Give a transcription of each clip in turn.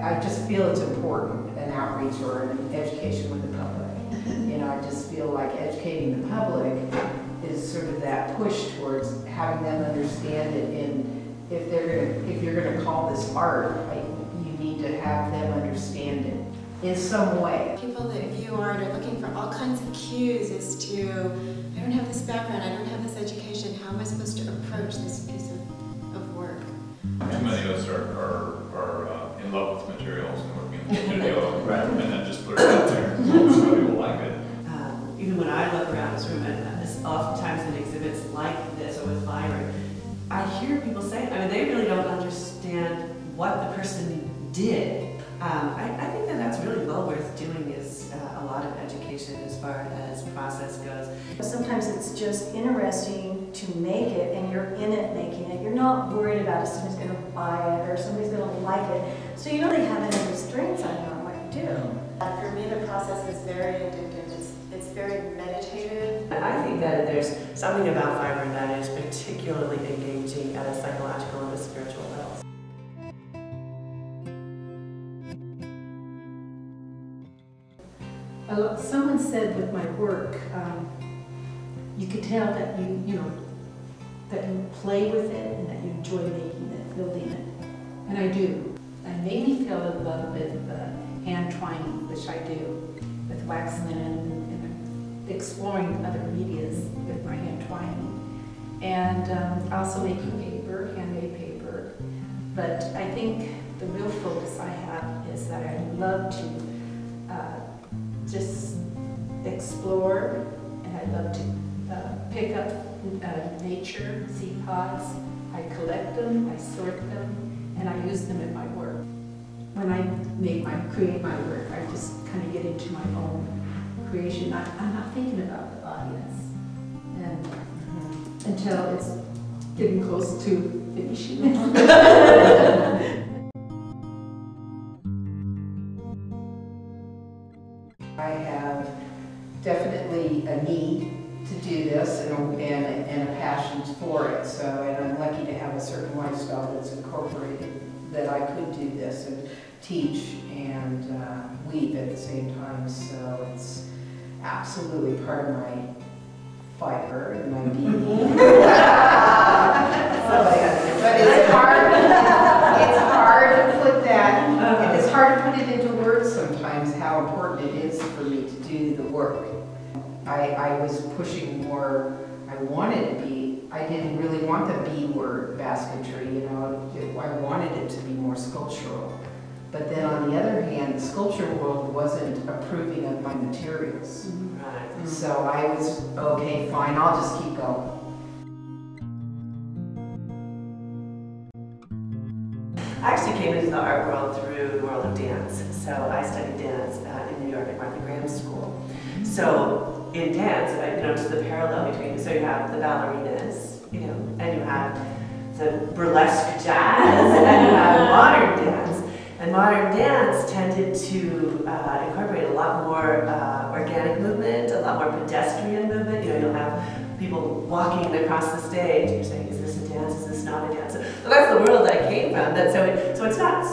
I just feel it's important, an outreach or an education with the public. You know, I just feel like educating the public is sort of that push towards having them understand it. And if you're gonna call this art, you need to have them understand it in some way. People that view art are looking for all kinds of cues as to, I don't have this background, I don't have this education, how am I supposed to approach this piece of work? Too many of us are in love with materials and working in the studio, right, and then just put it out there so somebody will like it. Even when I look around this room, and oftentimes in exhibits like this or with fiber, I hear people say, I mean, they really don't understand what the person did. I think that that's really well worth doing, is a lot of education as far as process goes. Sometimes it's just interesting to make it, and you're in it making it. You're not worried about if somebody's going to buy it or somebody's going to like it. So you don't really have any restraints on what you do. For me, the process is very addictive. It's very meditative. I think that there's something about fiber that is particularly engaging at a psychological and a spiritual level. Someone said with my work, you could tell that that you play with it and that you enjoy making it, building it, and I do. It made me feel in love with hand twining, which I do with wax linen, and exploring other medias with my hand twining, and also making paper, handmade paper. But I think the real focus I have is that I love to just explore, and I love to pick up nature, seed pods. I collect them, I sort them, and I use them in my work. When I create my work, I just kind of get into my own creation. I'm not thinking about the audience, and until it's getting close to finishing. I have definitely a need to do this and a passion for it. So, and I'm lucky to have a certain lifestyle that's incorporated that I could do this and teach and weave at the same time. So it's absolutely part of my fiber and my being. But it's hard. It's hard to put that. It's hard to put it into words sometimes how important it is for me to do the work. I was pushing more. I wanted to be. I didn't really want the B word, basketry. You know, I wanted it to be more sculptural. But then on the other hand, the sculpture world wasn't approving of my materials. Right. So I was, okay, fine, I'll just keep going. I actually came into the art world through the world of dance. So I studied dance in New York at Martha Graham School. So in dance, just the parallel between, so you have the ballerinas, and you have the burlesque jazz, and you have modern dance. And modern dance tended to incorporate a lot more organic movement, a lot more pedestrian movement. You'll have people walking across the stage. You're saying, is this a dance? Is this not a dance? So that's the world I came from. So it's not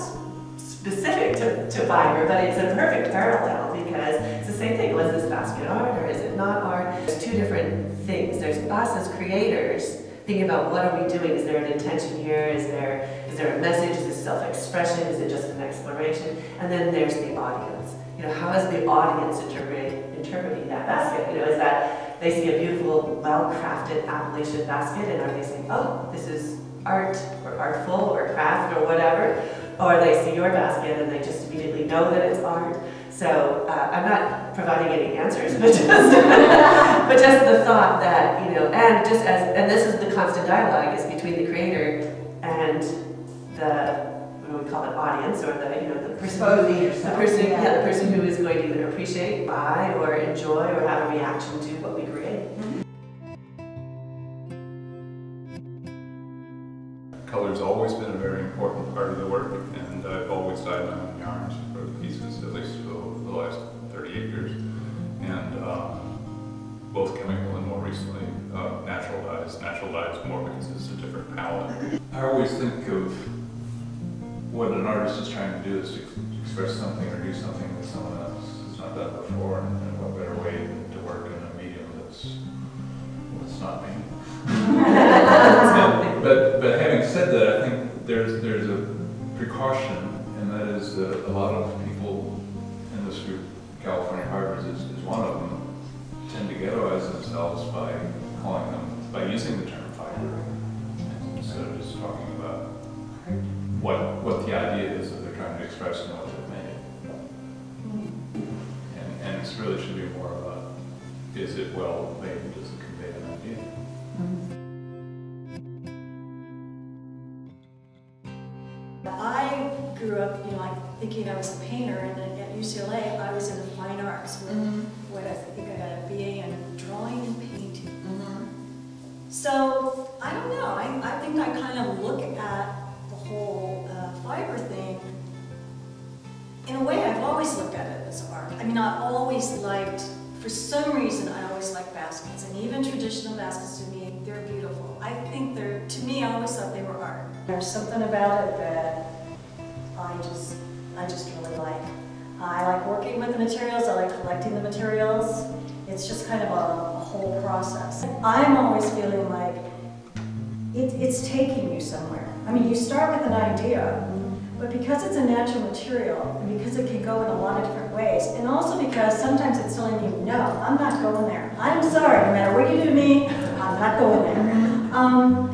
specific to fiber, but it's a perfect parallel because it's the same thing. Was this basket art or is it not art? There's two different things. There's us as creators thinking about what are we doing? Is there an intention here? Is there a message? Is it self-expression? Is it just an exploration? And then there's the audience. How is the audience interpreting that basket? Is that they see a beautiful, well-crafted Appalachian basket and are they saying, oh, this is art or artful or craft or whatever? Or they see your basket and they just immediately know that it's art. So I'm not providing any answers, but just, but just the thought that, and this is the constant dialogue is between the creator and the, what do we call it, audience, or the person who is going to either appreciate, buy, or enjoy, or have a reaction to what we create. Color's always been a very important part of the work, and I've always dyed my own yarns for the pieces, at least for the last 38 years. And both chemical and more recently natural dyes. Natural dyes more because it's a different palette. I always think of what an artist is trying to do is to express something or do something that someone else has not done before, and what better way to work in a medium that's not me. But having said that, I think there's a precaution, and that is that a lot of people in this group, California Harbors is one of them, tend to ghettoize themselves by using the term fiber, instead of just talking about what the idea is that they're trying to express and what they've made. And it really should be more about, is it well made, does it convey an idea? I grew up, like thinking I was a painter, and then at UCLA I was in the fine arts, where I think I got a BA in drawing and painting. So I don't know. I think I kind of look at the whole fiber thing in a way. I've always looked at it as art. I mean, I always liked, for some reason, I always liked baskets, and even traditional baskets to me, they're beautiful. I think to me, I always thought they were art. There's something about it that I just really like. I like working with the materials, I like collecting the materials. It's just kind of a whole process. I'm always feeling like it's taking you somewhere. I mean, you start with an idea, but because it's a natural material, and because it can go in a lot of different ways, and also because sometimes it's telling you, no, I'm not going there. I'm sorry, no matter what you do to me, I'm not going there.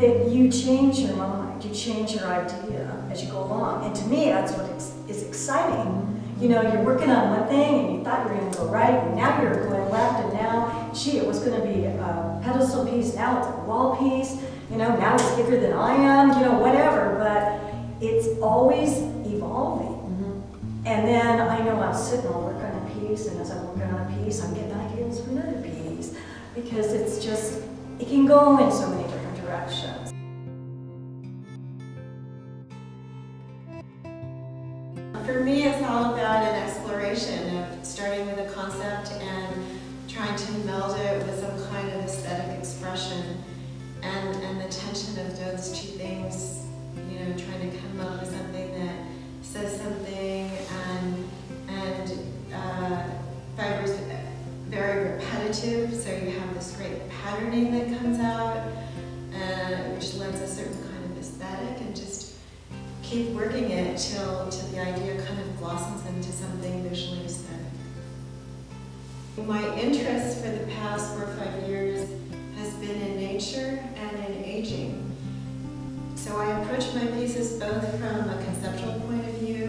That you change your mind, you change your idea as you go along. And to me, that's what is exciting. You're working on one thing and you thought you were going to go right, and now you're going left, and now, gee, it was going to be a pedestal piece, now it's a wall piece, now it's bigger than I am, whatever, but it's always evolving. And then I know I'll sit and I'll work on a piece, and as I'm working on a piece, I'm getting ideas for another piece, because it's just, it can go in so many different directions. For me, it's all about an exploration of starting with a concept and trying to meld it with some kind of aesthetic expression, and the tension of those two things, trying to come up with something that says something, and fiber's very repetitive, so you have this great patterning that comes out, which lends a certain kind of aesthetic, and just keep working it till the idea kind of blossoms into something visually aesthetic. My interest for the past 4 or 5 years has been in nature and in aging. So I approach my pieces both from a conceptual point of view